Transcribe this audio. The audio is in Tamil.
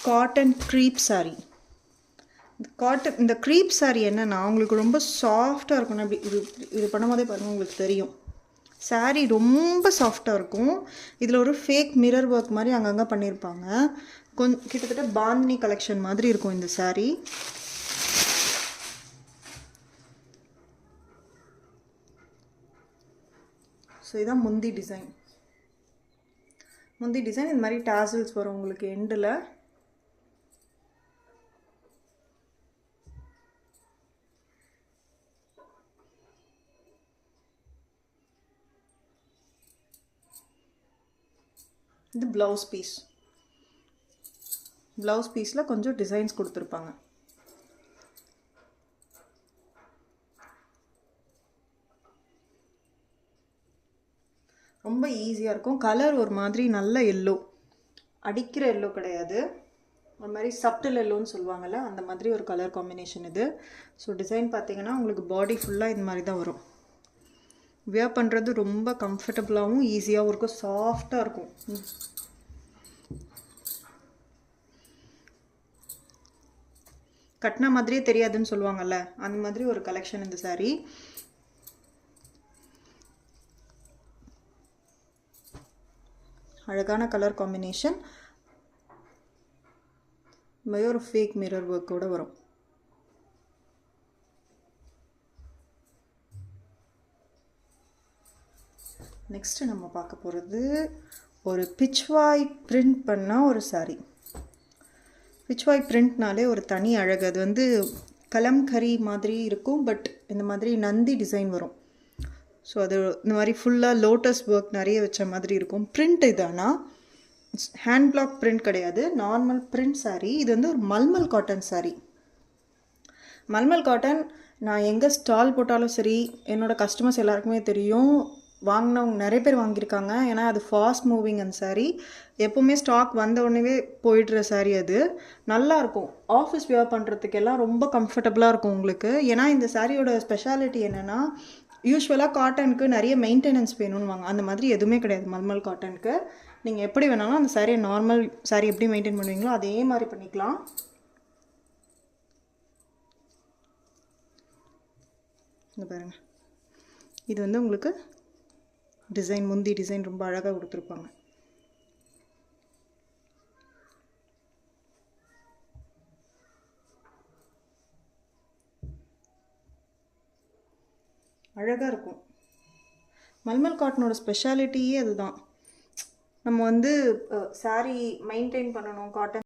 Cotton creep saree. இந்த க்ரீப் saree என்னன்னா உங்களுக்கு ரொம்ப சாஃப்டாக இருக்கும். அப்படி இது பண்ணும்போதே பாருங்கள் உங்களுக்கு தெரியும். saree ரொம்ப சாஃப்டாக இருக்கும். இதில் ஒரு ஃபேக் மிரர் ஒர்க் மாதிரி அங்கங்கே பண்ணியிருப்பாங்க. கிட்டத்தட்ட பாந்தினி கலெக்ஷன் மாதிரி இருக்கும் இந்த saree. ஸோ இதான் முந்தி டிசைன். இந்த மாதிரி டாசல்ஸ் வரும் உங்களுக்கு எண்டில். இது ப்ளவுஸ் பீஸில் கொஞ்சம் டிசைன்ஸ் கொடுத்துருப்பாங்க. ரொம்ப ஈஸியாக இருக்கும். கலர் ஒரு மாதிரி நல்ல எல்லோ, அடிக்கிற எல்லோ கிடையாது, ஒரு மாதிரி சப்டில் எல்லோன்னு சொல்லுவாங்கள்ல, அந்த மாதிரி ஒரு கலர் காம்பினேஷன் இது. ஸோ டிசைன் பார்த்தீங்கன்னா உங்களுக்கு பாடி ஃபுல்லாக இந்த மாதிரி தான் வரும். வியர் பண்ணுறது ரொம்ப கம்ஃபர்டபுளாகவும் ஈஸியாகவும் இருக்கும், சாஃப்டாக இருக்கும். கட்டின மாதிரியே தெரியாதுன்னு சொல்லுவாங்கள்ல, அந்த மாதிரி ஒரு கலெக்ஷன் இந்த saree. அழகான கலர் காம்பினேஷன். ஒரு ஃபேக் மிரர் ஒர்க்கோடு வரும். நெக்ஸ்ட்டு நம்ம பார்க்க போகிறது ஒரு பிச்வாய் பிரிண்ட் பண்ண ஒரு saree. பிச்வாய் பிரிண்ட்னாலே ஒரு தனி அழகு. அது வந்து கலம்கரி மாதிரி இருக்கும், பட் இந்த மாதிரி நந்தி டிசைன் வரும். ஸோ அது இந்த மாதிரி ஃபுல்லாக லோட்டஸ் ஒர்க் நிறைய வச்ச மாதிரி இருக்கும். பிரிண்ட் இதானா ஹேண்ட் பிளாக் பிரிண்ட் கிடையாது, நார்மல் பிரிண்ட் saree. இது வந்து ஒரு mulmul cotton saree. Mulmul cotton நான் எங்கே ஸ்டால் போட்டாலும் சரி, என்னோடய கஸ்டமர்ஸ் எல்லாருக்குமே தெரியும், வாங்கினவங்க நிறைய பேர் வாங்கியிருக்காங்க. ஏன்னா அது ஃபாஸ்ட் மூவிங் அந்த saree. எப்போவுமே ஸ்டாக் வந்த உடனே போயிடுற saree. அது நல்லாயிருக்கும், ஆஃபீஸ் வியர் பண்ணுறதுக்கெல்லாம் ரொம்ப கம்ஃபர்டபுளாக இருக்கும் உங்களுக்கு. ஏன்னா இந்த சாரியோட ஸ்பெஷாலிட்டி என்னென்னா, யூஸ்வலாக காட்டனுக்கு நிறைய மெயின்டெனன்ஸ் வேணும்னுவாங்க, அந்த மாதிரி எதுவுமே கிடையாது மல்மல் காட்டனுக்கு. நீங்கள் எப்படி வேணாலும் அந்த saree, நார்மல் saree எப்படி மெயின்டைன் பண்ணுவீங்களோ அதே மாதிரி பண்ணிக்கலாம். இங்கே பாருங்கள், இது வந்து உங்களுக்கு டிசைன், முந்தி டிசைன் ரொம்ப அழகாக கொடுத்துருப்பாங்க. அழகாக இருக்கும். மல்மல் காட்டனோட ஸ்பெஷாலிட்டியே அதுதான். நம்ம வந்து saree மெயின்டைன் பண்ணணும், காட்டன்